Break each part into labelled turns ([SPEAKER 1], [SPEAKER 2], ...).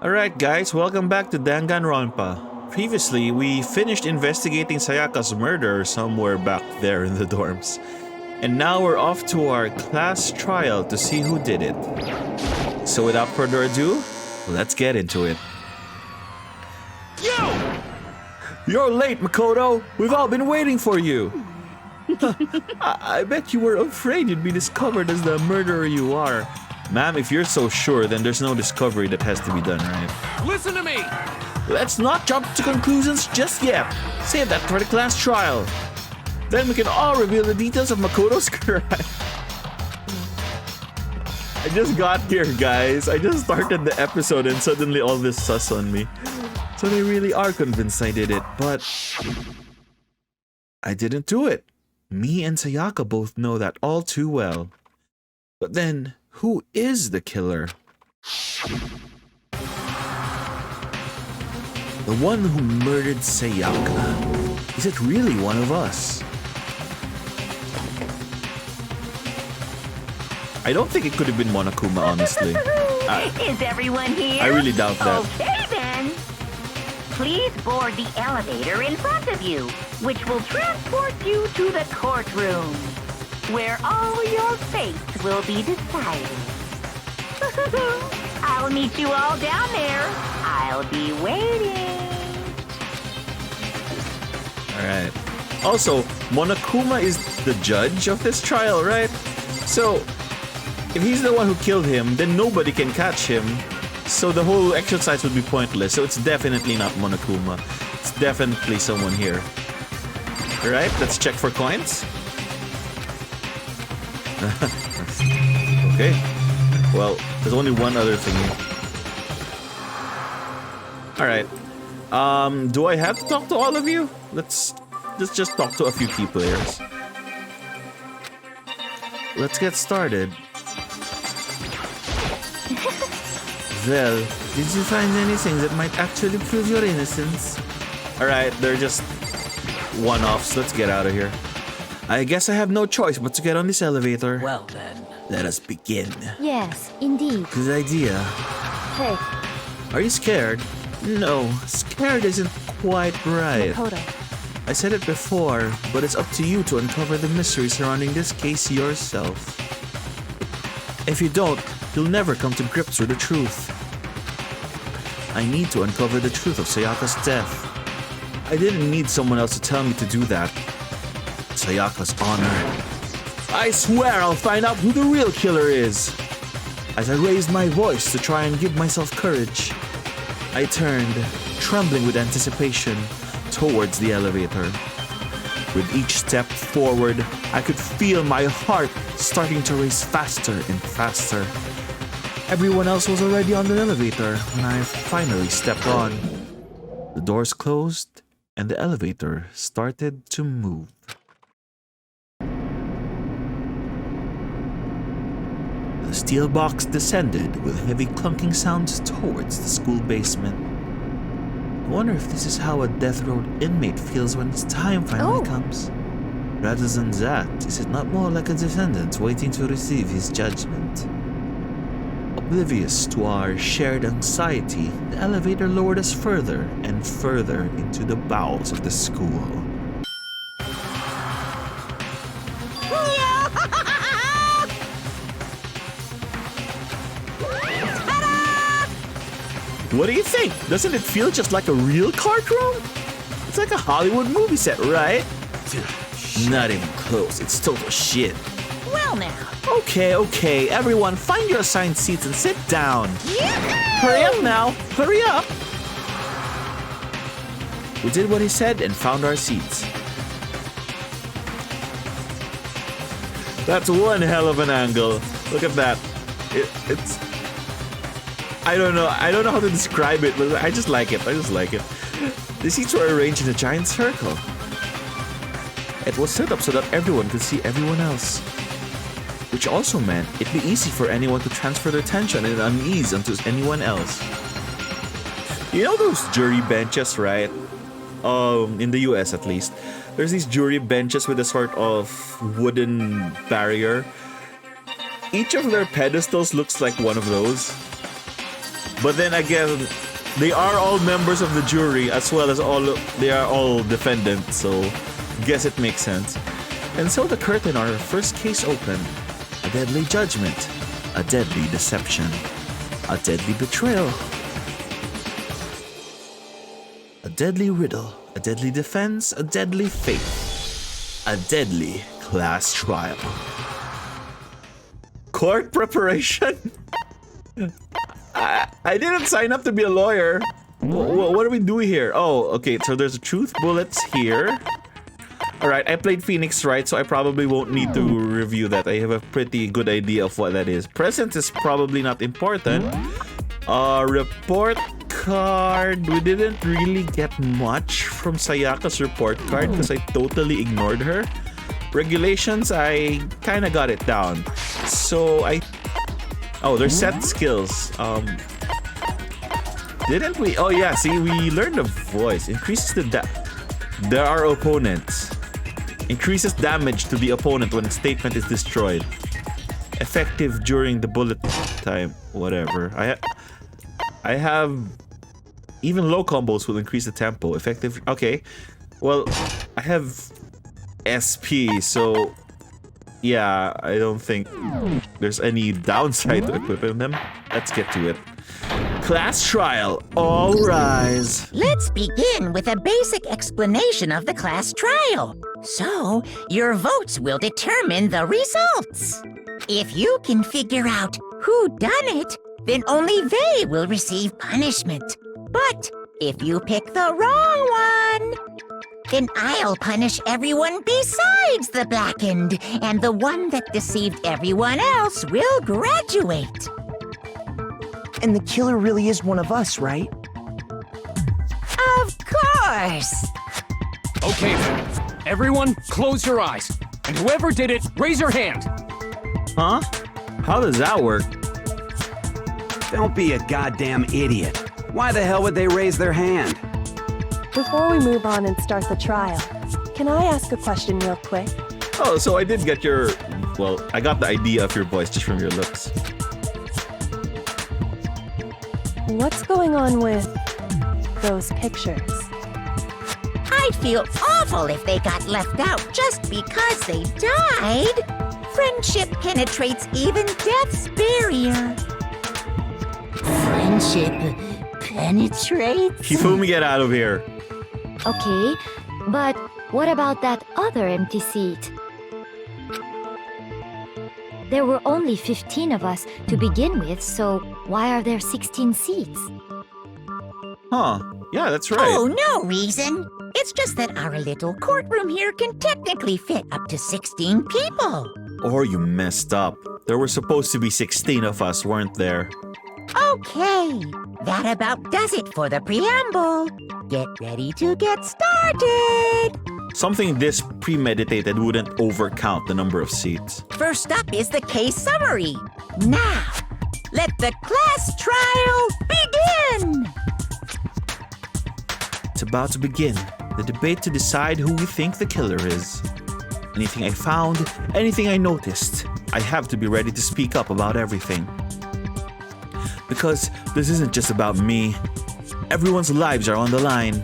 [SPEAKER 1] Alright guys, welcome back to Danganronpa. Previously, we finished investigating Sayaka's murder somewhere back there in the dorms. And now we're off to our class trial to see who did it. So without further ado, let's get into it. Yo! You're late, Makoto! We've all been waiting for you! I bet you were afraid you'd be discovered as the murderer you are. Ma'am, if you're so sure, then there's no discovery that has to be done, right?
[SPEAKER 2] Listen to me!
[SPEAKER 1] Let's not jump to conclusions just yet. Save that for the class trial. Then we can all reveal the details of Makoto's crime. I just got here, guys. I just started the episode and suddenly all this sus on me. So they really are convinced I did it, but I didn't do it. Me and Sayaka both know that all too well. But then, who is the killer? The one who murdered Sayaka. Is it really one of us? I don't think it could have been Monokuma, honestly.
[SPEAKER 3] Is everyone here?
[SPEAKER 1] I really doubt that.
[SPEAKER 3] Okay then. Please board the elevator in front of you, which will transport you to the courtroom, where all your fates will be decided. I'll meet you all down there. I'll be waiting.
[SPEAKER 1] Alright. Also, Monokuma is the judge of this trial, right? So, if he's the one who killed him, then nobody can catch him. So the whole exercise would be pointless. So it's definitely not Monokuma. It's definitely someone here. Alright, let's check for coins. Okay. Well, there's only one other thingy. Alright. Do I have to talk to all of you? Let's just talk to a few key players. Let's get started. Well, did you find anything that might actually prove your innocence? Alright, they're just one-offs. Let's get out of here. I guess I have no choice but to get on this elevator.
[SPEAKER 2] Well then.
[SPEAKER 1] Let us begin.
[SPEAKER 4] Yes, indeed.
[SPEAKER 1] Good idea.
[SPEAKER 4] Hey,
[SPEAKER 1] Are you scared? No, scared isn't quite right.
[SPEAKER 4] Makoto.
[SPEAKER 1] I said it before, but it's up to you to uncover the mystery surrounding this case yourself. If you don't, you'll never come to grips with the truth. I need to uncover the truth of Sayaka's death. I didn't need someone else to tell me to do that. Sayaka's honor. I swear I'll find out who the real killer is. As I raised my voice to try and give myself courage, I turned, trembling with anticipation, towards the elevator. With each step forward, I could feel my heart starting to race faster and faster. Everyone else was already on the elevator when I finally stepped on. The doors closed and the elevator started to move. The steel box descended with heavy clunking sounds towards the school basement. I wonder if this is how a death row inmate feels when its time finally comes. Rather than that, is it not more like a defendant waiting to receive his judgment? Oblivious to our shared anxiety, the elevator lowered us further and further into the bowels of the school. What do you think? Doesn't it feel just like a real courtroom? It's like a Hollywood movie set, right? Not even close. It's total shit.
[SPEAKER 3] Well now.
[SPEAKER 1] Okay. Everyone, find your assigned seats and sit down. Hurry up now. Hurry up. We did what he said and found our seats. That's one hell of an angle. Look at that. It's... I don't know how to describe it, but I just like it. The seats were arranged in a giant circle. It was set up so that everyone could see everyone else. Which also meant it'd be easy for anyone to transfer their tension and unease onto anyone else. You know those jury benches, right? In the US at least. There's these jury benches with a sort of wooden barrier. Each of their pedestals looks like one of those. But then again, they are all members of the jury as well as they are all defendants, so guess it makes sense. And so the curtain on our first case opened. A deadly judgment, a deadly deception, a deadly betrayal, a deadly riddle, a deadly defense, a deadly fate, a deadly class trial. Court preparation? I didn't sign up to be a lawyer. What do we do here? Oh, okay, so there's truth bullets here. Alright, I played Phoenix right, so I probably won't need to review that. I have a pretty good idea of what that is. Presence is probably not important. Report card. We didn't really get much from Sayaka's report card because I totally ignored her. Regulations, I kind of got it down. So oh, there's set skills. Didn't we? Oh yeah, see, we learned the voice. Increases the there are opponents. Increases damage to the opponent when a statement is destroyed. Effective during the bullet time. Whatever. I have even low combos will increase the tempo. Effective. Okay. Well, I have SP, so yeah, I don't think there's any downside to equipping them. Let's get to it. Class trial, all rise.
[SPEAKER 3] Let's begin with a basic explanation of the class trial. So, your votes will determine the results. If you can figure out who done it, then only they will receive punishment. But if you pick the wrong one, then I'll punish everyone besides the blackened, and the one that deceived everyone else will graduate.
[SPEAKER 2] And the killer really is one of us, right?
[SPEAKER 3] Of course!
[SPEAKER 5] Okay then, everyone close your eyes. And whoever did it, raise your hand.
[SPEAKER 1] Huh? How does that work?
[SPEAKER 6] Don't be a goddamn idiot. Why the hell would they raise their hand?
[SPEAKER 7] Before we move on and start the trial, can I ask a question real quick?
[SPEAKER 1] Oh, so I did get your... Well, I got the idea of your voice just from your lips.
[SPEAKER 7] What's going on with those pictures?
[SPEAKER 3] I'd feel awful if they got left out just because they died. Friendship penetrates even death's barrier. Friendship penetrates?
[SPEAKER 1] Hifumi, get out of here.
[SPEAKER 4] Okay, but what about that other empty seat? There were only 15 of us to begin with, so why are there 16 seats?
[SPEAKER 1] Huh. Yeah, that's right.
[SPEAKER 3] Oh, no reason. It's just that our little courtroom here can technically fit up to 16 people.
[SPEAKER 1] Or you messed up. There were supposed to be 16 of us, weren't there?
[SPEAKER 3] Okay, that about does it for the preamble. Get ready to get started.
[SPEAKER 1] Something this premeditated wouldn't overcount the number of seats.
[SPEAKER 3] First up is the case summary. Now, let the class trial begin.
[SPEAKER 1] It's about to begin. The debate to decide who we think the killer is. Anything I found, anything I noticed, I have to be ready to speak up about everything. Because this isn't just about me. Everyone's lives are on the line.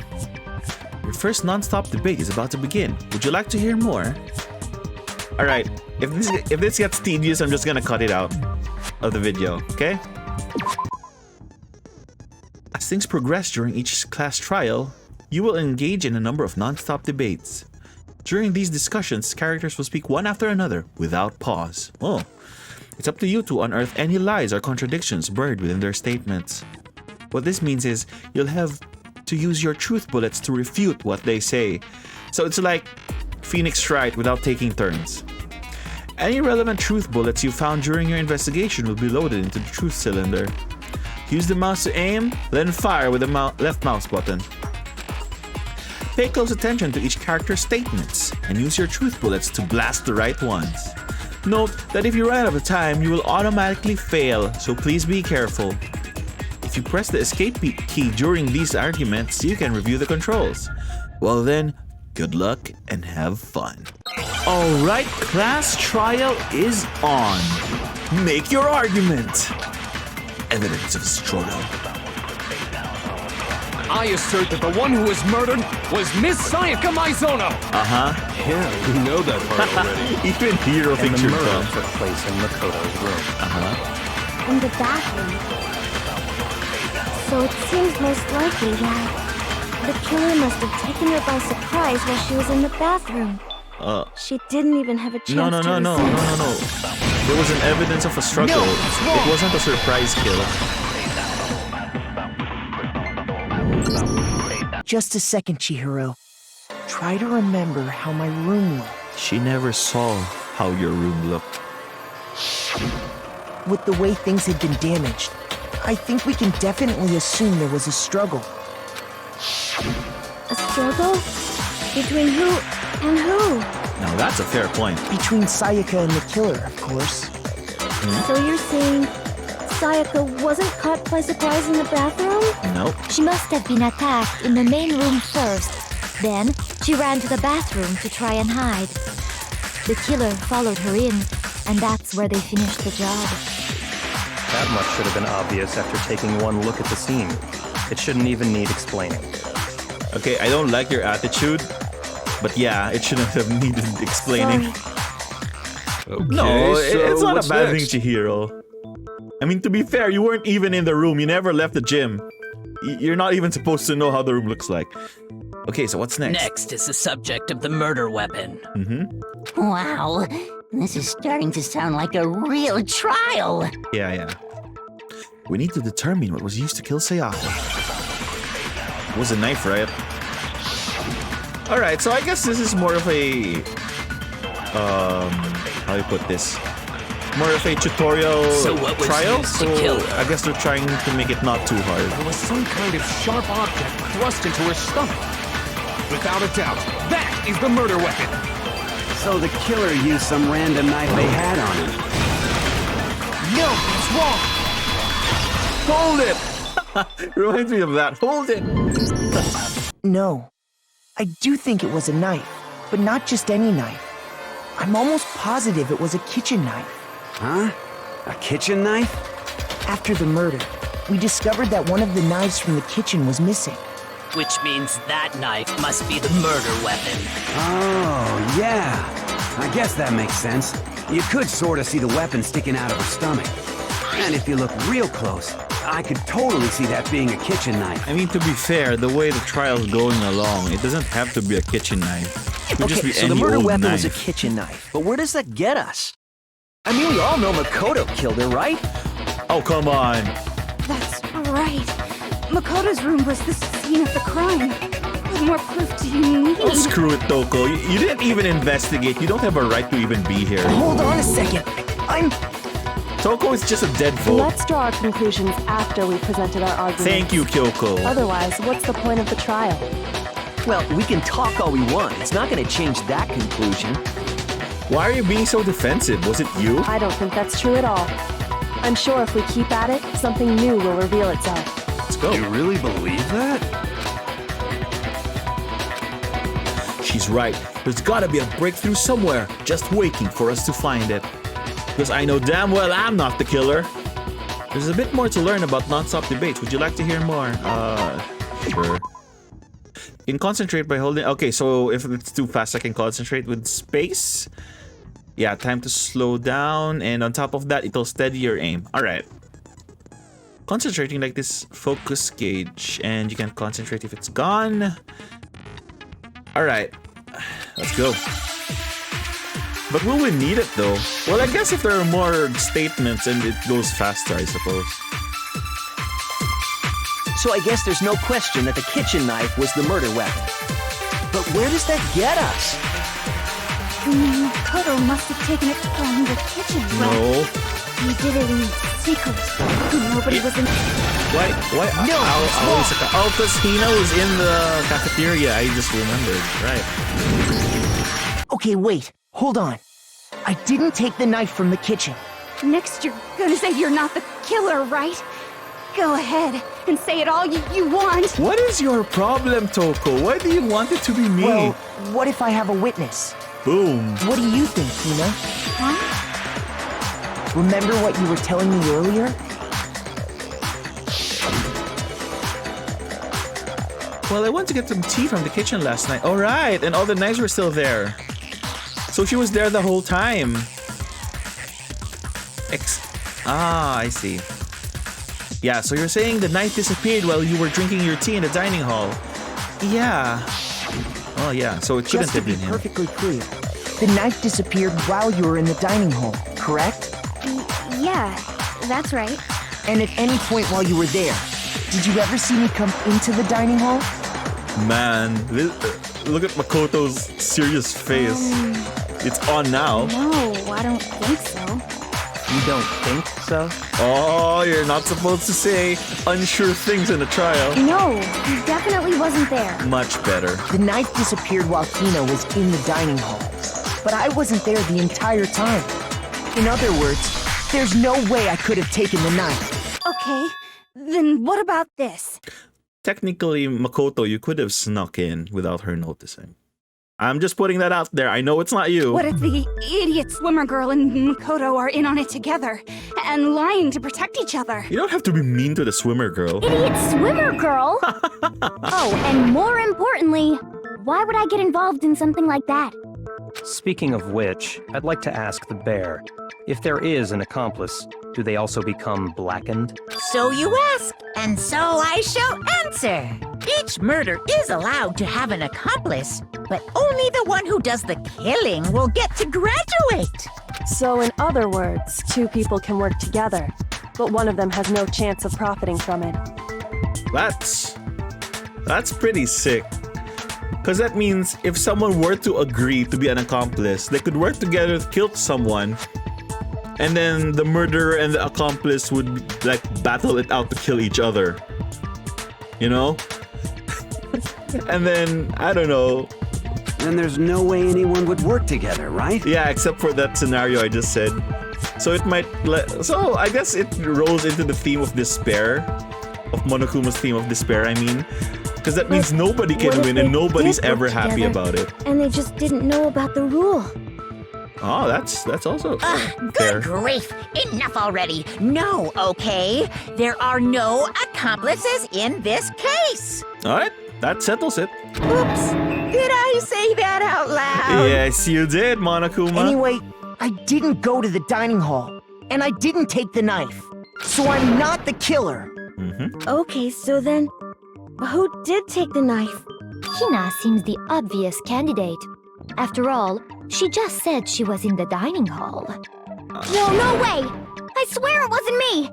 [SPEAKER 1] Your first non-stop debate is about to begin. Would you like to hear more? Alright, if this gets tedious, I'm just gonna cut it out of the video, okay? As things progress during each class trial, you will engage in a number of non-stop debates. During these discussions, characters will speak one after another without pause. Oh, it's up to you to unearth any lies or contradictions buried within their statements. What this means is you'll have to use your truth bullets to refute what they say. So it's like Phoenix Wright without taking turns. Any relevant truth bullets you found during your investigation will be loaded into the truth cylinder. Use the mouse to aim, then fire with the left mouse button. Pay close attention to each character's statements and use your truth bullets to blast the right ones. Note that if you run out of time, you will automatically fail, so please be careful. If you press the escape key during these arguments, you can review the controls. Well then, good luck and have fun. Alright, class trial is on. Make your argument. evidence of a struggle.
[SPEAKER 5] I assert that the one who was murdered was Miss Sayaka Maizono.
[SPEAKER 8] Yeah, we know that part already.
[SPEAKER 1] Even Hero
[SPEAKER 8] And
[SPEAKER 1] thinks
[SPEAKER 8] the
[SPEAKER 1] you're
[SPEAKER 8] murder
[SPEAKER 1] dumb.
[SPEAKER 8] took place in Makoto's room.
[SPEAKER 4] In the bathroom. So it seems most likely that the killer must have taken her by surprise while she was in the bathroom.
[SPEAKER 7] She didn't even have a chance
[SPEAKER 1] No.
[SPEAKER 7] to resist.
[SPEAKER 1] There was an evidence of a struggle. It wasn't a surprise kill.
[SPEAKER 2] Just a second, Chihiro. Try to remember how my room looked.
[SPEAKER 1] She never saw how your room looked.
[SPEAKER 2] With the way things had been damaged, I think we can definitely assume there was a struggle.
[SPEAKER 4] A struggle? Between who and who?
[SPEAKER 1] Now that's a fair point.
[SPEAKER 2] Between Sayaka and the killer, of course.
[SPEAKER 4] So you're saying Sayaka wasn't caught by surprise in the bathroom?
[SPEAKER 1] Nope.
[SPEAKER 4] She must have been attacked in the main room first. Then, she ran to the bathroom to try and hide. The killer followed her in, and that's where they finished the job.
[SPEAKER 8] That much should have been obvious after taking one look at the scene. It shouldn't even need explaining.
[SPEAKER 1] Okay, I don't like your attitude, but yeah, it shouldn't have needed explaining.
[SPEAKER 4] Sorry.
[SPEAKER 1] No, it's not
[SPEAKER 8] what's
[SPEAKER 1] a bad
[SPEAKER 8] next?
[SPEAKER 1] thing, Chihiro. I mean, to be fair, you weren't even in the room. You never left the gym. You're not even supposed to know how the room looks like. Okay, so what's next?
[SPEAKER 9] Next is the subject of the murder weapon.
[SPEAKER 3] Wow, this is starting to sound like a real trial.
[SPEAKER 1] Yeah. We need to determine what was used to kill Sayaka. It was a knife, right? Alright, so I guess this is more of a... how do you put this? More of a tutorial
[SPEAKER 9] So what was
[SPEAKER 1] trial?
[SPEAKER 9] used to kill her?
[SPEAKER 1] I guess they're trying to make it not too hard.
[SPEAKER 5] There was some kind of sharp object thrust into her stomach. Without a doubt, that is the murder weapon.
[SPEAKER 6] So the killer used some random knife they had on him.
[SPEAKER 5] No, it's wrong.
[SPEAKER 1] Hold it! Reminds me of that. Hold it!
[SPEAKER 2] No. I do think it was a knife, but not just any knife. I'm almost positive it was a kitchen knife.
[SPEAKER 6] Huh? A kitchen knife?
[SPEAKER 2] After the murder, we discovered that one of the knives from the kitchen was missing.
[SPEAKER 9] Which means that knife must be the murder weapon.
[SPEAKER 6] Oh, yeah. I guess that makes sense. You could sort of see the weapon sticking out of her stomach. And if you look real close, I could totally see that being a kitchen knife.
[SPEAKER 1] I mean, to be fair, the way the trial's going along, it doesn't have to be a kitchen knife. It could just be
[SPEAKER 10] so the
[SPEAKER 1] any
[SPEAKER 10] murder
[SPEAKER 1] old
[SPEAKER 10] weapon
[SPEAKER 1] knife.
[SPEAKER 10] was a kitchen knife. But where does that get us? I mean, we all know Makoto killed her, right?
[SPEAKER 1] Oh, come on.
[SPEAKER 11] That's right. Makoto's room was the scene of the crime. What more proof do you need?
[SPEAKER 1] Oh, screw it, Toko. You didn't even investigate. You don't have a right to even be here.
[SPEAKER 2] Hold on a second.
[SPEAKER 1] Toko is just a dead vote.
[SPEAKER 7] Let's draw our conclusions after we presented our arguments.
[SPEAKER 1] Thank you, Kyoko.
[SPEAKER 7] Otherwise, what's the point of the trial?
[SPEAKER 10] Well, we can talk all we want. It's not going to change that conclusion.
[SPEAKER 1] Why are you being so defensive? Was it you?
[SPEAKER 7] I don't think that's true at all. I'm sure if we keep at it, something new will reveal itself.
[SPEAKER 1] Let's go.
[SPEAKER 8] You really believe that?
[SPEAKER 1] She's right. There's gotta be a breakthrough somewhere, just waiting for us to find it. Because I know damn well I'm not the killer. There's a bit more to learn about non-stop debates. Would you like to hear more? Sure. You can concentrate by holding... Okay, so if it's too fast, I can concentrate with space. Yeah, time to slow down. And on top of that, it'll steady your aim. Alright. Concentrating like this focus gauge. And you can concentrate if it's gone. Alright. Let's go. But will we need it though? Well, I guess if there are more statements and it goes faster, I suppose.
[SPEAKER 10] So I guess there's no question that the kitchen knife was the murder weapon. But where does that get us?
[SPEAKER 11] Makoto must have taken it from the kitchen.
[SPEAKER 1] No.
[SPEAKER 11] He did it in secret. Nobody was in.
[SPEAKER 1] Why?
[SPEAKER 11] No,
[SPEAKER 1] Oh, because Hina was in the cafeteria. I just remembered. Right.
[SPEAKER 2] Okay, wait. Hold on. I didn't take the knife from the kitchen.
[SPEAKER 11] Next, you're gonna say you're not the killer, right? Go ahead and say it all you want.
[SPEAKER 1] What is your problem, Toko? Why do you want it to be me?
[SPEAKER 2] Well, what if I have a witness?
[SPEAKER 1] Boom.
[SPEAKER 2] What do you think, Hina? Remember what you were telling me earlier?
[SPEAKER 1] Well, I went to get some tea from the kitchen last night. All right, and all the knives were still there. So she was there the whole time. I see. Yeah, so you're saying the knife disappeared while you were drinking your tea in the dining hall. Yeah. Oh, yeah, so it couldn't have been him.
[SPEAKER 2] Just to be perfectly clear, the knife disappeared while you were in the dining hall, correct?
[SPEAKER 11] Yeah, that's right.
[SPEAKER 2] And at any point while you were there, did you ever see me come into the dining hall?
[SPEAKER 1] Man, look at Makoto's serious face. It's on now.
[SPEAKER 11] No, I don't think so.
[SPEAKER 8] You don't think so?
[SPEAKER 1] Oh, you're not supposed to say unsure things in a trial.
[SPEAKER 11] No, he definitely wasn't there.
[SPEAKER 1] Much better.
[SPEAKER 2] The knife disappeared while Hina was in the dining hall, but I wasn't there the entire time. In other words, there's no way I could have taken the knife.
[SPEAKER 11] Okay, then what about this?
[SPEAKER 1] Technically, Makoto, you could have snuck in without her noticing. I'm just putting that out there. I know it's not you.
[SPEAKER 11] What if the idiot swimmer girl and Makoto are in on it together and lying to protect each other?
[SPEAKER 1] You don't have to be mean to the swimmer girl.
[SPEAKER 4] Idiot swimmer girl! Oh, and more importantly, why would I get involved in something like that?
[SPEAKER 8] Speaking of which, I'd like to ask the bear, if there is an accomplice, do they also become blackened?
[SPEAKER 12] So you ask, and so I shall answer. Each murder is allowed to have an accomplice, but only the one who does the killing will get to graduate.
[SPEAKER 7] So in other words, two people can work together, but one of them has no chance of profiting from it.
[SPEAKER 1] That's pretty sick. Because that means if someone were to agree to be an accomplice, they could work together to kill someone, and then the murderer and the accomplice would like battle it out to kill each other. You know? And then, I don't know.
[SPEAKER 6] Then there's no way anyone would work together, right?
[SPEAKER 1] Yeah, except for that scenario I just said. So it might so I guess it rolls into the theme of despair. Of Monokuma's theme of despair, I mean. Because that means nobody can win and nobody's ever happy about it.
[SPEAKER 4] And they just didn't know about the rule.
[SPEAKER 1] Oh, that's also
[SPEAKER 12] Good
[SPEAKER 1] fair.
[SPEAKER 12] grief! Enough already! No, okay? There are no accomplices in this case!
[SPEAKER 1] Alright, that settles it.
[SPEAKER 12] Oops! Did I say that out loud?
[SPEAKER 1] Yes, you did, Monokuma.
[SPEAKER 2] Anyway, I didn't go to the dining hall, and I didn't take the knife. So I'm not the killer.
[SPEAKER 4] Okay, so then, who did take the knife? Hina seems the obvious candidate. After all, she just said she was in the dining hall. No way! I swear it wasn't me!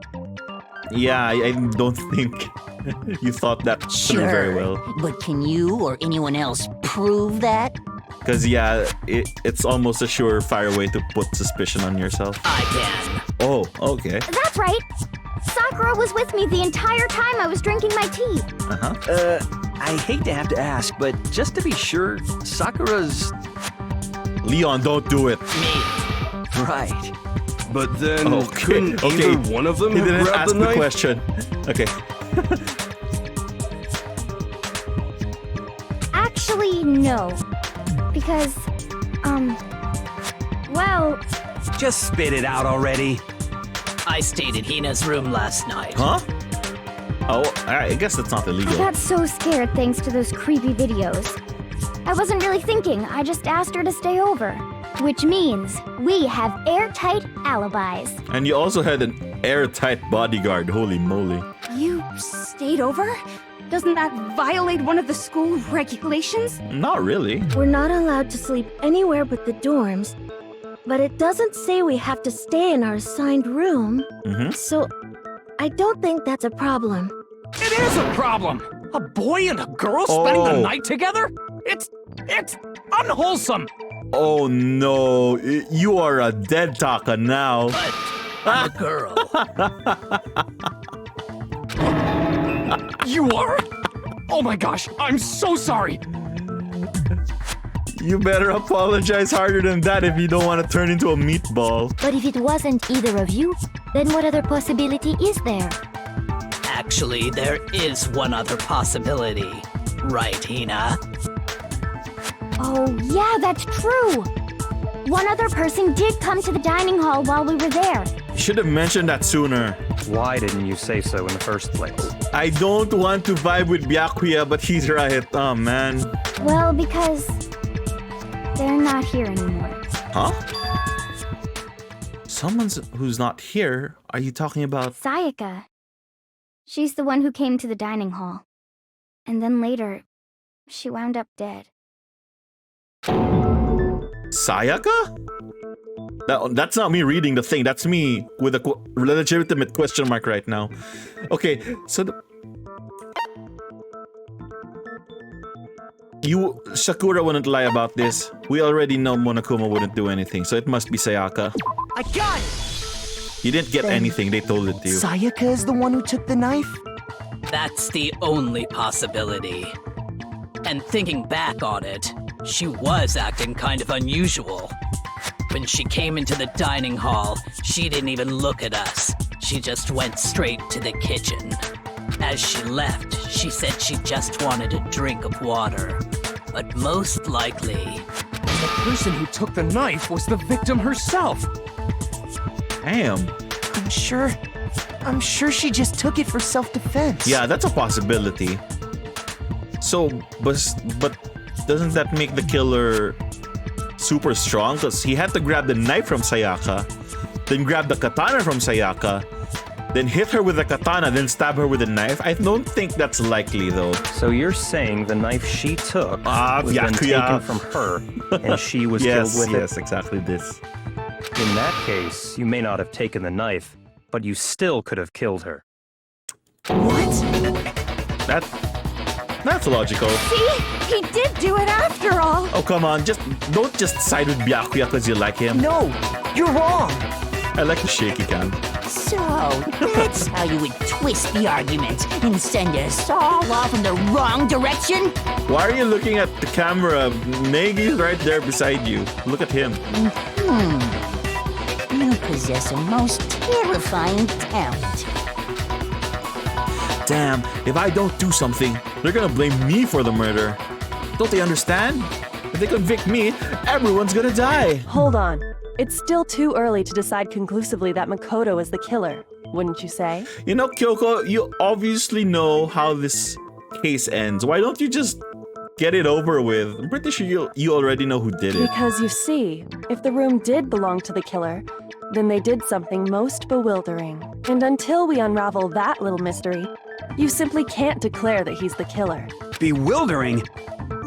[SPEAKER 1] Yeah, I don't think you thought that through very well.
[SPEAKER 12] But can you or anyone else prove that?
[SPEAKER 1] Because, yeah, it's almost a surefire way to put suspicion on yourself.
[SPEAKER 9] I can.
[SPEAKER 1] Oh, okay.
[SPEAKER 4] That's right! Sakura was with me the entire time I was drinking my tea.
[SPEAKER 10] I hate to have to ask, but just to be sure, Sakura's...
[SPEAKER 1] Leon, don't do it.
[SPEAKER 10] Right.
[SPEAKER 5] But then, couldn't either one of them
[SPEAKER 1] He
[SPEAKER 5] have
[SPEAKER 1] didn't
[SPEAKER 5] grabbed
[SPEAKER 1] ask
[SPEAKER 5] the
[SPEAKER 1] the
[SPEAKER 5] knife?
[SPEAKER 1] question. Okay.
[SPEAKER 4] Actually, no. Because, well...
[SPEAKER 6] Just spit it out already.
[SPEAKER 9] I stayed in Hina's room last night.
[SPEAKER 1] Huh? Oh, I guess that's not
[SPEAKER 4] I
[SPEAKER 1] illegal.
[SPEAKER 4] got so scared thanks to those creepy videos. I wasn't really thinking, I just asked her to stay over. Which means we have airtight alibis.
[SPEAKER 1] And you also had an airtight bodyguard, holy moly.
[SPEAKER 11] You stayed over? Doesn't that violate one of the school regulations?
[SPEAKER 1] Not really.
[SPEAKER 4] We're not allowed to sleep anywhere but the dorms, but it doesn't say we have to stay in our assigned room. So I don't think that's a problem.
[SPEAKER 5] It is a problem! A boy and a girl spending the night together? It's unwholesome!
[SPEAKER 1] Oh no, you are a dead taka now.
[SPEAKER 9] I'm a girl.
[SPEAKER 5] You are? Oh my gosh, I'm so sorry!
[SPEAKER 1] You better apologize harder than that if you don't want to turn into a meatball.
[SPEAKER 4] But if it wasn't either of you, then what other possibility is there?
[SPEAKER 9] Actually, there is one other possibility. Right, Hina?
[SPEAKER 4] Oh, yeah, that's true! One other person did come to the dining hall while we were there,
[SPEAKER 1] You should have mentioned that sooner.
[SPEAKER 8] Why didn't you say so in the first place?
[SPEAKER 1] I don't want to vibe with Byakuya, but he's right. Oh, man.
[SPEAKER 4] Well, because they're not here anymore.
[SPEAKER 1] Huh? Someone who's not here? Are you talking about...
[SPEAKER 4] Sayaka. She's the one who came to the dining hall. And then later, she wound up dead.
[SPEAKER 1] Sayaka? That's not me reading the thing. That's me with a legitimate question mark right now. Okay, so... Sakura wouldn't lie about this. We already know Monokuma wouldn't do anything, so it must be Sayaka.
[SPEAKER 2] I got it!
[SPEAKER 1] You didn't get anything, they told it to you.
[SPEAKER 2] Sayaka is the one who took the knife?
[SPEAKER 9] That's the only possibility. And thinking back on it, she was acting kind of unusual. When she came into the dining hall, she didn't even look at us. She just went straight to the kitchen. As she left, she said she just wanted a drink of water. But most likely...
[SPEAKER 5] The person who took the knife was the victim herself.
[SPEAKER 1] Damn.
[SPEAKER 2] I'm sure she just took it for self-defense.
[SPEAKER 1] Yeah, that's a possibility. So, but doesn't that make the killer super strong? Because he had to grab the knife from Sayaka, then grab the katana from Sayaka, then hit her with the katana, then stab her with a knife. I don't think that's likely, though.
[SPEAKER 8] So you're saying the knife she took was then taken from her, and she was killed with it?
[SPEAKER 1] Yes, exactly this.
[SPEAKER 8] In that case, you may not have taken the knife, but you still could have killed her.
[SPEAKER 2] What?
[SPEAKER 1] That's logical.
[SPEAKER 11] See? He did do it after all!
[SPEAKER 1] Oh, come on. Don't just side with Byakuya because you like him.
[SPEAKER 2] No, you're wrong.
[SPEAKER 1] I like the shaky can.
[SPEAKER 12] So, that's how you would twist the argument and send us all off in the wrong direction?
[SPEAKER 1] Why are you looking at the camera? Negi's right there beside you. Look at him.
[SPEAKER 12] You possess a most terrifying talent.
[SPEAKER 1] Damn, if I don't do something, they're gonna blame me for the murder. Don't they understand? If they convict me, everyone's gonna die.
[SPEAKER 7] Hold on. It's still too early to decide conclusively that Makoto is the killer, wouldn't you say?
[SPEAKER 1] You know, Kyoko, you obviously know how this case ends. Why don't you just get it over with? I'm pretty sure you already know who did it.
[SPEAKER 7] Because you see, if the room did belong to the killer, then they did something most bewildering. And until we unravel that little mystery, you simply can't declare that he's the killer.
[SPEAKER 6] Bewildering?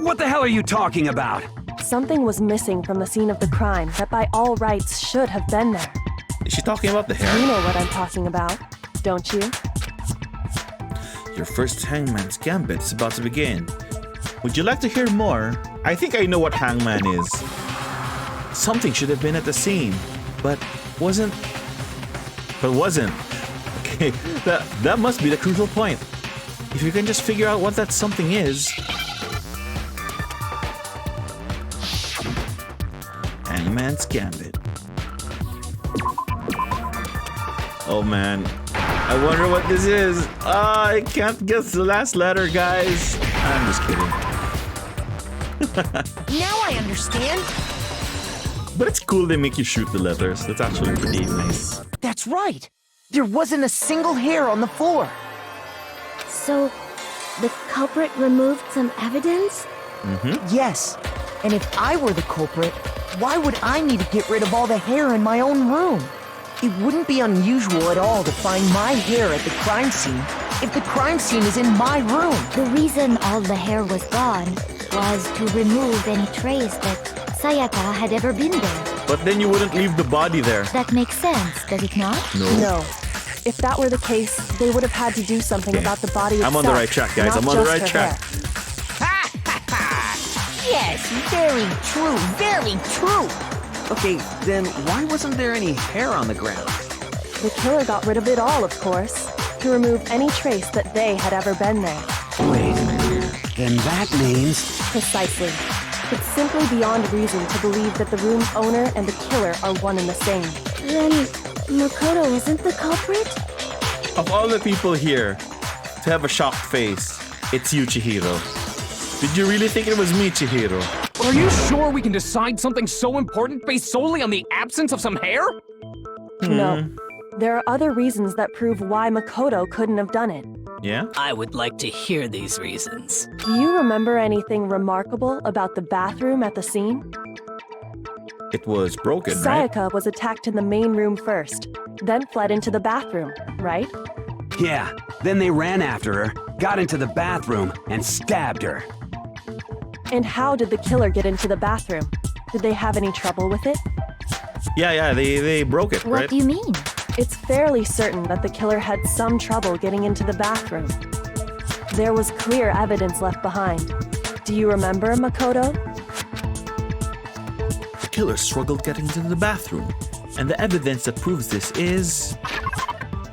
[SPEAKER 6] What the hell are you talking about?
[SPEAKER 7] Something was missing from the scene of the crime that by all rights should have been there.
[SPEAKER 1] Is she talking about the hair?
[SPEAKER 7] You know what I'm talking about, don't you?
[SPEAKER 1] Your first Hangman's Gambit is about to begin. Would you like to hear more? I think I know what Hangman is. Something should have been at the scene, but wasn't. Okay, that must be the crucial point. If you can just figure out what that something is. Hangman's Gambit. Oh man, I wonder what this is. I can't guess the last letter, guys. I'm just kidding.
[SPEAKER 2] Now I understand.
[SPEAKER 1] But it's cool they make you shoot the letters. That's actually pretty nice.
[SPEAKER 2] That's right. There wasn't a single hair on the floor.
[SPEAKER 4] So, the culprit removed some evidence?
[SPEAKER 2] Yes. And if I were the culprit, why would I need to get rid of all the hair in my own room? It wouldn't be unusual at all to find my hair at the crime scene if the crime scene is in my room.
[SPEAKER 4] The reason all the hair was gone was to remove any trace that Sayaka had ever been there.
[SPEAKER 1] But then you wouldn't leave the body there.
[SPEAKER 4] That makes sense, does it not?
[SPEAKER 7] No. If that were the case, they would have had to do something about the body itself.
[SPEAKER 1] I'm on the right track, guys. I'm on the right track.
[SPEAKER 12] Yes, very true, very true.
[SPEAKER 10] Okay, then why wasn't there any hair on the ground?
[SPEAKER 7] The killer got rid of it all, of course, to remove any trace that they had ever been there.
[SPEAKER 6] Wait, then that means...
[SPEAKER 7] Precisely. It's simply beyond reason to believe that the room's owner and the killer are one and the same.
[SPEAKER 4] Then Makoto isn't the culprit?
[SPEAKER 1] Of all the people here to have a shocked face, it's you, Chihiro. Did you really think it was me, Chihiro?
[SPEAKER 5] Are you sure we can decide something so important based solely on the absence of some hair?
[SPEAKER 7] No. There are other reasons that prove why Makoto couldn't have done it.
[SPEAKER 1] Yeah?
[SPEAKER 9] I would like to hear these reasons.
[SPEAKER 7] Do you remember anything remarkable about the bathroom at the scene?
[SPEAKER 1] It was broken, right?
[SPEAKER 7] Sayaka was attacked in the main room first, then fled into the bathroom, right?
[SPEAKER 6] Yeah, then they ran after her, got into the bathroom, and stabbed her.
[SPEAKER 7] And how did the killer get into the bathroom? Did they have any trouble with it?
[SPEAKER 1] Yeah, they broke it,
[SPEAKER 4] What
[SPEAKER 1] right?
[SPEAKER 4] do you mean?
[SPEAKER 7] It's fairly certain that the killer had some trouble getting into the bathroom. There was clear evidence left behind. Do you remember, Makoto?
[SPEAKER 1] The killer struggled getting into the bathroom, and the evidence that proves this is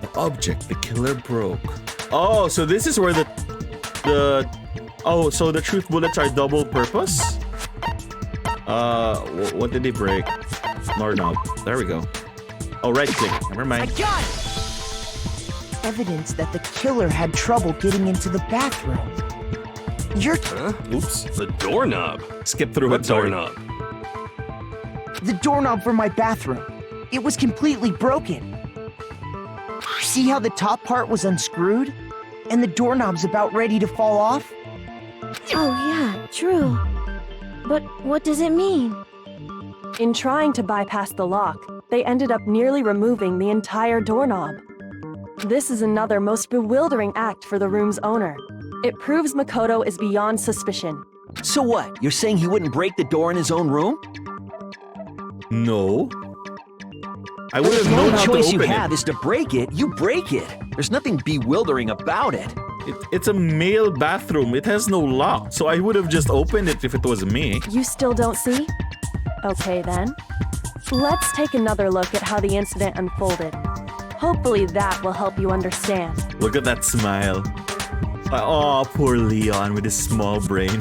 [SPEAKER 1] the object the killer broke. Oh, so this is where so the truth bullets are double purpose? What did they break? Doorknob. There we go. Oh, right click. Never mind.
[SPEAKER 2] I got it! Evidence that the killer had trouble getting into the bathroom. You're
[SPEAKER 5] Oops. The doorknob.
[SPEAKER 1] Skip through
[SPEAKER 5] What
[SPEAKER 1] it, sorry.
[SPEAKER 5] doorknob?
[SPEAKER 2] the doorknob for my bathroom. It was completely broken. See how the top part was unscrewed? And the doorknob's about ready to fall off?
[SPEAKER 4] Oh, yeah, true. But what does it mean?
[SPEAKER 7] In trying to bypass the lock, they ended up nearly removing the entire doorknob. This is another most bewildering act for the room's owner. It proves Makoto is beyond suspicion.
[SPEAKER 10] So what? You're saying he wouldn't break the door in his own room?
[SPEAKER 1] No. I would have
[SPEAKER 10] The
[SPEAKER 1] known
[SPEAKER 10] only
[SPEAKER 1] how to
[SPEAKER 10] choice you
[SPEAKER 1] open
[SPEAKER 10] have
[SPEAKER 1] it.
[SPEAKER 10] is to break it. You break it. There's nothing bewildering about it.
[SPEAKER 1] It's a male bathroom. It has no lock, so I would have just opened it if it was me.
[SPEAKER 7] You still don't see? Okay then. Let's take another look at how the incident unfolded. Hopefully that will help you understand.
[SPEAKER 1] Look at that smile. Oh, poor Leon with his small brain.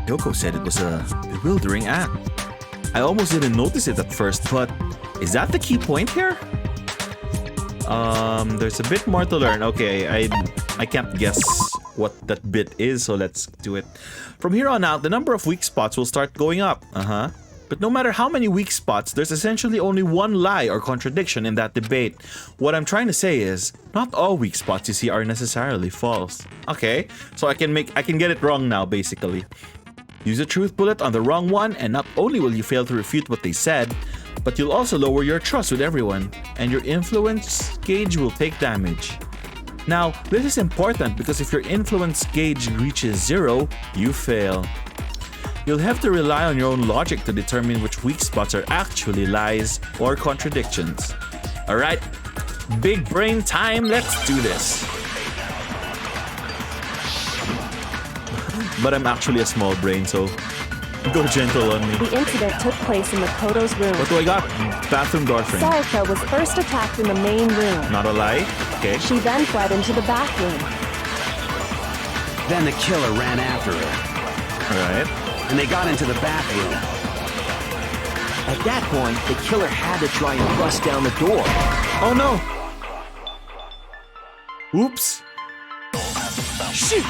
[SPEAKER 1] Yoko said it was a bewildering act. I almost didn't notice it at first, but is that the key point here? There's a bit more to learn. Okay, I can't guess what that bit is, so let's do it. From here on out, the number of weak spots will start going up. But no matter how many weak spots, there's essentially only one lie or contradiction in that debate. What I'm trying to say is, not all weak spots you see are necessarily false. Okay, so I can get it wrong now, basically. Use a truth bullet on the wrong one, and not only will you fail to refute what they said, but you'll also lower your trust with everyone, and your influence gauge will take damage. Now, this is important because if your influence gauge reaches 0, you fail. You'll have to rely on your own logic to determine which weak spots are actually lies or contradictions. Alright, big brain time, let's do this. But I'm actually a small brain, so go gentle on me.
[SPEAKER 7] The incident took place in Makoto's room.
[SPEAKER 1] What do I got? Bathroom door frame.
[SPEAKER 7] Sayaka was first attacked in the main room.
[SPEAKER 1] Not a lie? Okay.
[SPEAKER 7] She then fled into the bathroom.
[SPEAKER 6] Then the killer ran after her,
[SPEAKER 1] Alright.
[SPEAKER 6] and they got into the bathroom.
[SPEAKER 10] At that point, the killer had to try and bust down the door.
[SPEAKER 1] Oh no! Oops!
[SPEAKER 10] Shoot!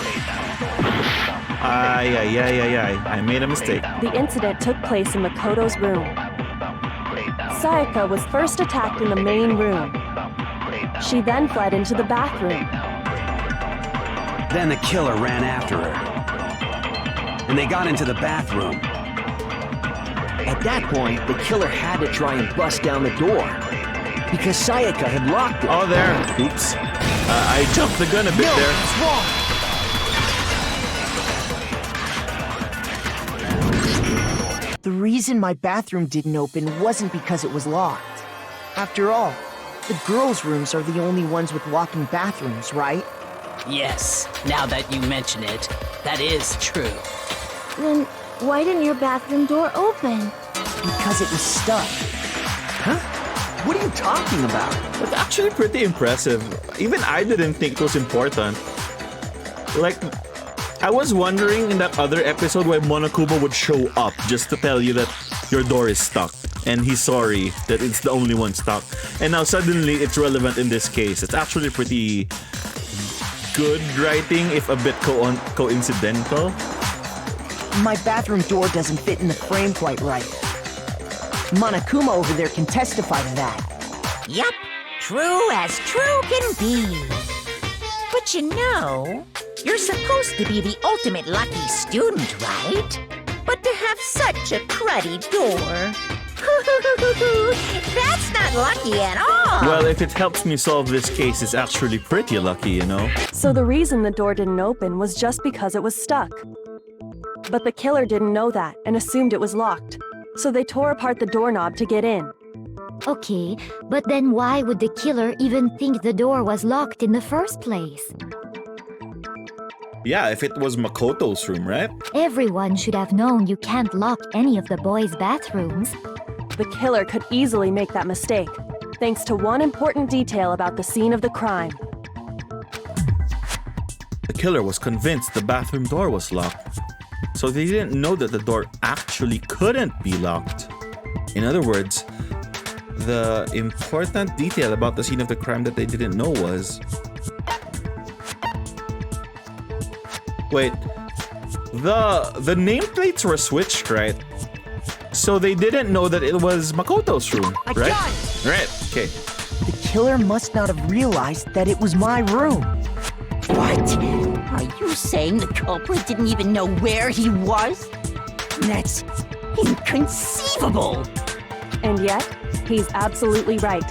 [SPEAKER 1] I made a mistake.
[SPEAKER 7] The incident took place in Makoto's room. Sayaka was first attacked in the main room. She then fled into the bathroom.
[SPEAKER 6] Then the killer ran after her, and they got into the bathroom.
[SPEAKER 10] At that point, the killer had to try and bust down the door because Sayaka had locked it.
[SPEAKER 1] Oh, there. Oops. I jumped the gun a bit there.
[SPEAKER 2] It's wrong. The reason my bathroom didn't open wasn't because it was locked. After all, the girls' rooms are the only ones with walk-in bathrooms, right?
[SPEAKER 9] Yes, now that you mention it, that is true.
[SPEAKER 4] Then why didn't your bathroom door open?
[SPEAKER 2] Because it was stuck.
[SPEAKER 10] Huh? What are you talking about?
[SPEAKER 1] That's actually pretty impressive. Even I didn't think it was important. Like, I was wondering in that other episode why Monokuma would show up just to tell you that your door is stuck. And he's sorry that it's the only one stuck. And now suddenly it's relevant in this case. It's actually pretty good writing, if a bit coincidental.
[SPEAKER 2] My bathroom door doesn't fit in the frame quite right. Monokuma over there can testify to that.
[SPEAKER 12] Yup, true as true can be. But you know, you're supposed to be the ultimate lucky student, right? But to have such a cruddy door. That's not lucky at all.
[SPEAKER 1] Well, if it helps me solve this case, it's actually pretty lucky, you know?
[SPEAKER 7] So the reason the door didn't open was just because it was stuck. But the killer didn't know that and assumed it was locked. So they tore apart the doorknob to get in.
[SPEAKER 4] Okay, but then why would the killer even think the door was locked in the first place?
[SPEAKER 1] Yeah, if it was Makoto's room, right?
[SPEAKER 4] Everyone should have known you can't lock any of the boys' bathrooms.
[SPEAKER 7] The killer could easily make that mistake, thanks to one important detail about the scene of the crime.
[SPEAKER 1] The killer was convinced the bathroom door was locked. So they didn't know that the door actually couldn't be locked. In other words, the important detail about the scene of the crime that they didn't know was... Wait, the nameplates were switched, right? So they didn't know that it was Makoto's room, right? Right, okay.
[SPEAKER 2] The killer must not have realized that it was my room.
[SPEAKER 12] What? Are you saying the culprit didn't even know where he was? That's inconceivable.
[SPEAKER 7] And yet, he's absolutely right.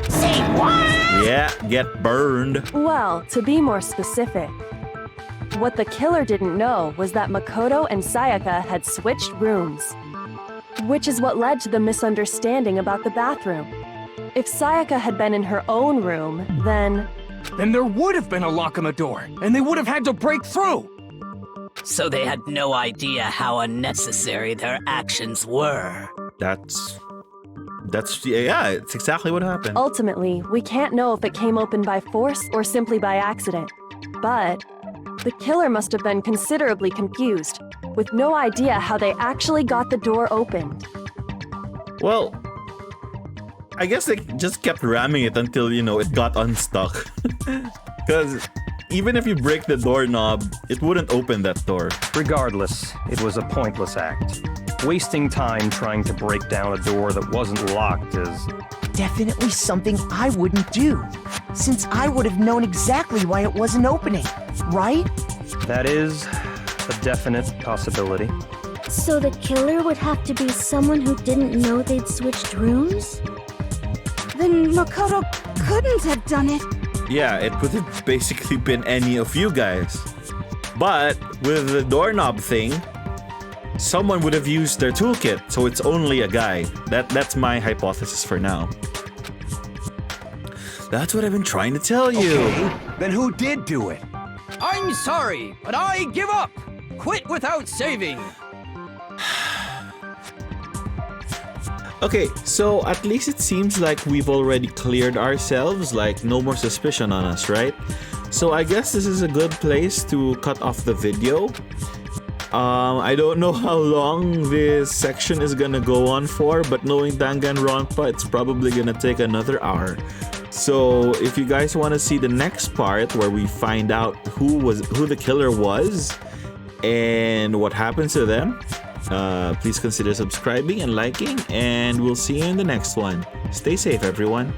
[SPEAKER 12] Say what?
[SPEAKER 1] Yeah, get burned.
[SPEAKER 7] Well, to be more specific, what the killer didn't know was that Makoto and Sayaka had switched rooms, which is what led to the misunderstanding about the bathroom. If Sayaka had been in her own room, then
[SPEAKER 5] there would have been a lock on the door, and they would have had to break through.
[SPEAKER 9] So they had no idea how unnecessary their actions were.
[SPEAKER 1] That's yeah, it's exactly what happened.
[SPEAKER 7] Ultimately, we can't know if it came open by force or simply by accident. But the killer must have been considerably confused, with no idea how they actually got the door opened.
[SPEAKER 1] Well, I guess they just kept ramming it until, you know, it got unstuck. Because even if you break the doorknob, it wouldn't open that door.
[SPEAKER 8] Regardless, it was a pointless act. Wasting time trying to break down a door that wasn't locked is...
[SPEAKER 2] Definitely something I wouldn't do, since I would have known exactly why it wasn't opening, right?
[SPEAKER 8] That is a definite possibility.
[SPEAKER 4] So the killer would have to be someone who didn't know they'd switched rooms?
[SPEAKER 11] Then Makoto couldn't have done it.
[SPEAKER 1] Yeah, it would have basically been any of you guys. But with the doorknob thing, someone would have used their toolkit, so it's only a guy. That's my hypothesis for now. That's what I've been trying to tell you.
[SPEAKER 6] Okay, then who did do it?
[SPEAKER 5] I'm sorry, but I give up. Quit without saving.
[SPEAKER 1] Okay, so at least it seems like we've already cleared ourselves, like no more suspicion on us, right? So I guess this is a good place to cut off the video. I don't know how long this section is gonna go on for, but knowing Danganronpa, it's probably gonna take another hour. So if you guys want to see the next part where we find out who the killer was and what happens to them, please consider subscribing and liking, and we'll see you in the next one. Stay safe, everyone.